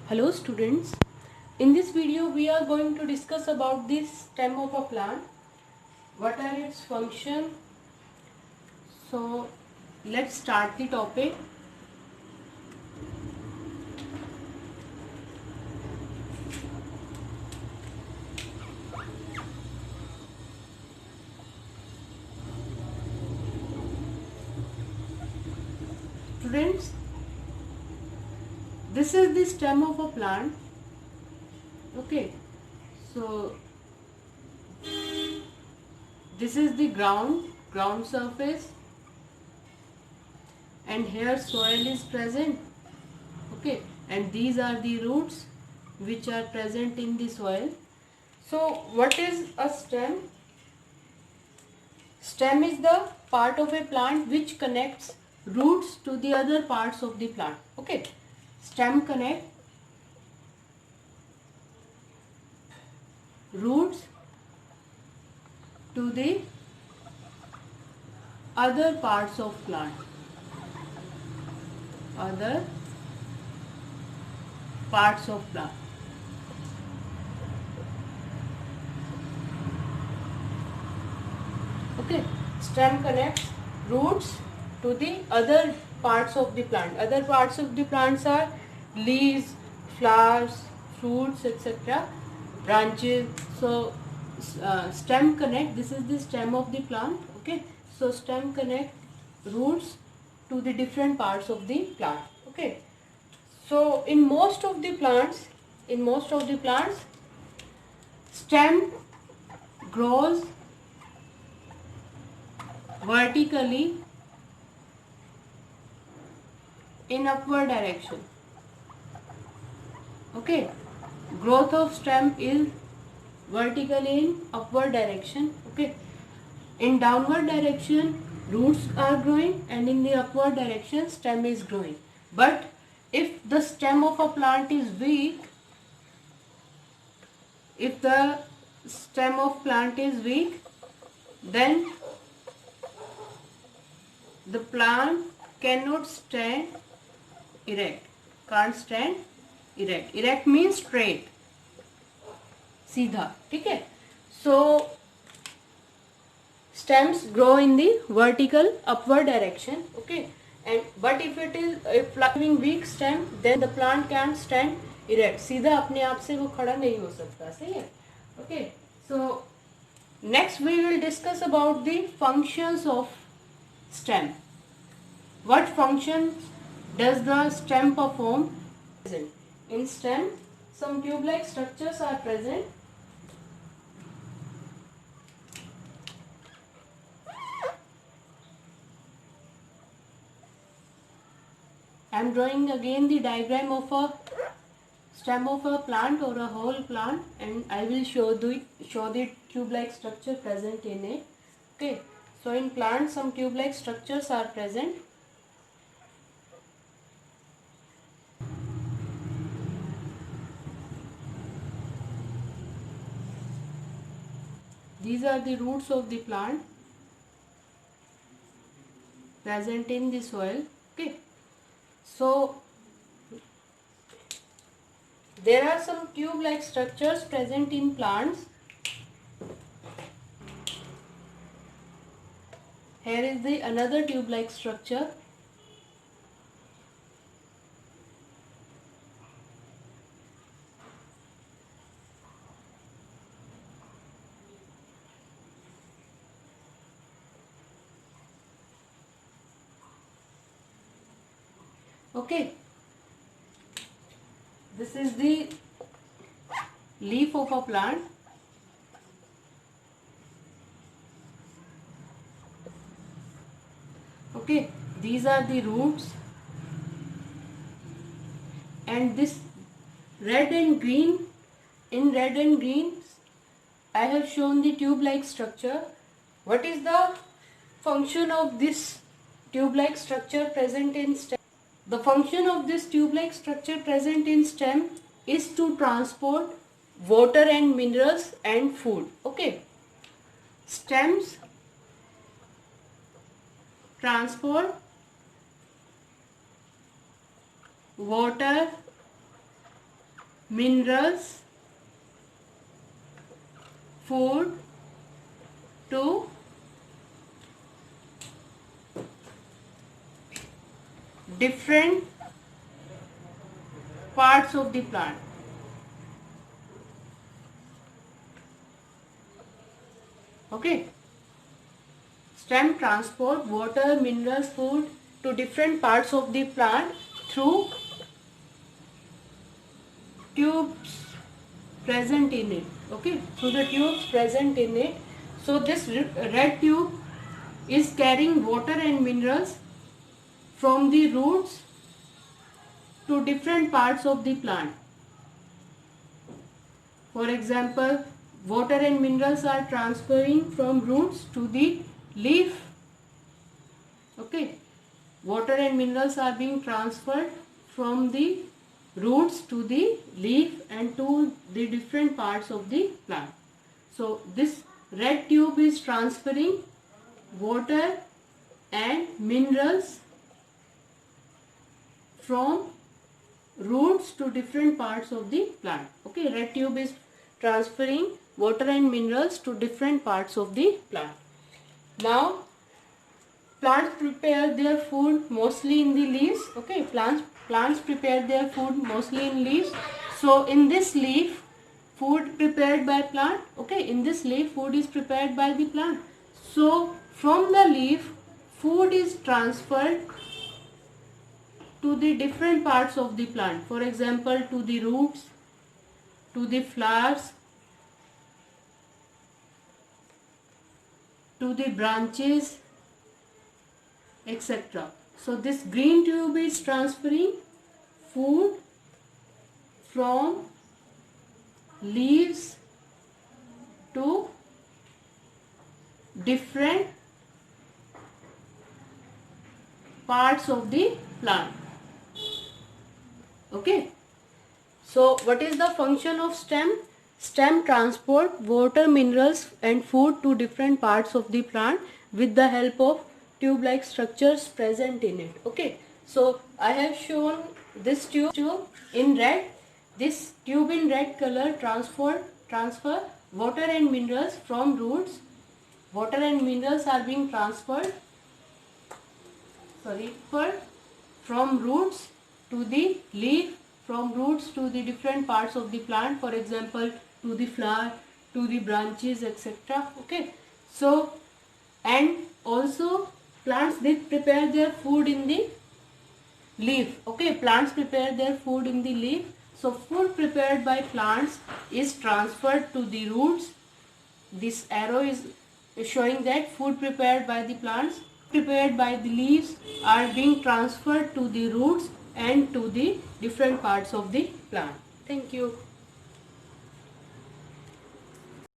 Hello students, in this video we are going to discuss about the stem of a plant. What are its function? So let's start the topic. Students, this is the stem of a plant. Okay, so this is the ground surface, and here soil is present. Okay, and these are the roots which are present in the soil. So what is a stem? Stem is the part of a plant which connects roots to the other parts of the plant. Okay, stem connect roots to the other parts of plant. Other parts of plant. Okay, stem connects roots to the other parts of the plant. Other parts of the plants are leaves, flowers, fruits, etc. branches. So stem connect, this is the stem of the plant. Okay, so stem connect roots to the different parts of the plant. Okay, so in most of the plants stem grows vertically in upward direction. Okay, growth of stem is vertically in upward direction. Okay, in downward direction roots are growing, and in the upward direction stem is growing. But if the stem of a plant is weak, if the stem of plant is weak, then the plant cannot stand erect. Can't stand erect. Erect means straight, सीधा. ठीक है. So stems grow in the vertical upward direction. Okay, and but if it is having weak stem, then the plant can't stand erect. सीधा अपने आप से वो खड़ा नहीं हो सकता. सही है. Okay, so next we will discuss about the functions of stem. What functions does the stem perform? In stem, some tube-like structures are present. I am drawing again the diagram of a stem of a plant or a whole plant, and I will show the tube-like structure present in it. Okay, so in plant some tube-like structures are present. These are the roots of the plant present in the soil. Okay, so there are some tube-like structures present in plants. Here is the another tube-like structure. Okay, this is the leaf of a plant. Okay, these are the roots, and this red and green, in red and green I have shown the tube-like structure. What is the function of this tube-like structure present in stem? The function of this tube-like structure present in stem is to transport water and minerals and food. Okay, stems transport water minerals, food to different parts of the plant. Okay. Stem transport water, minerals, food to different parts of the plant through tubes present in it. Okay, through the tubes present in it. So this red tube is carrying water and minerals from the roots to different parts of the plant. For example, water and minerals are transferring from roots to the leaf. Okay, water and minerals are being transferred from the roots to the leaf and to the different parts of the plant. So this red tube is transferring water and minerals from roots to different parts of the plant. Okay, red tube is transferring water and minerals to different parts of the plant. Now plants prepare their food mostly in the leaves. Okay, plants prepare their food mostly in leaves. So in this leaf, food prepared by plant. Okay, in this leaf, food is prepared by the plant. So from the leaf, food is transferred to the different parts of the plant. For example, to the roots, to the flowers, to the branches, etc. So this green tube is transferring food from leaves to different parts of the plant. Okay. So what is the function of stem? Stem transport water, minerals and food to different parts of the plant with the help of tube-like structures present in it. Okay. So I have shown this tube in red. This tube in red color transfer water and minerals from roots. Water and minerals are being transferred from roots to the leaf, from roots to the different parts of the plant, for example to the flower, to the branches, etc. Okay, so and also plants, they prepare their food in the leaf. Okay, plants prepare their food in the leaf. So food prepared by plants is transferred to the roots. This arrow is showing that food prepared by the plants, prepared by the leaves are being transferred to the roots and to the different parts of the plant. Thank you.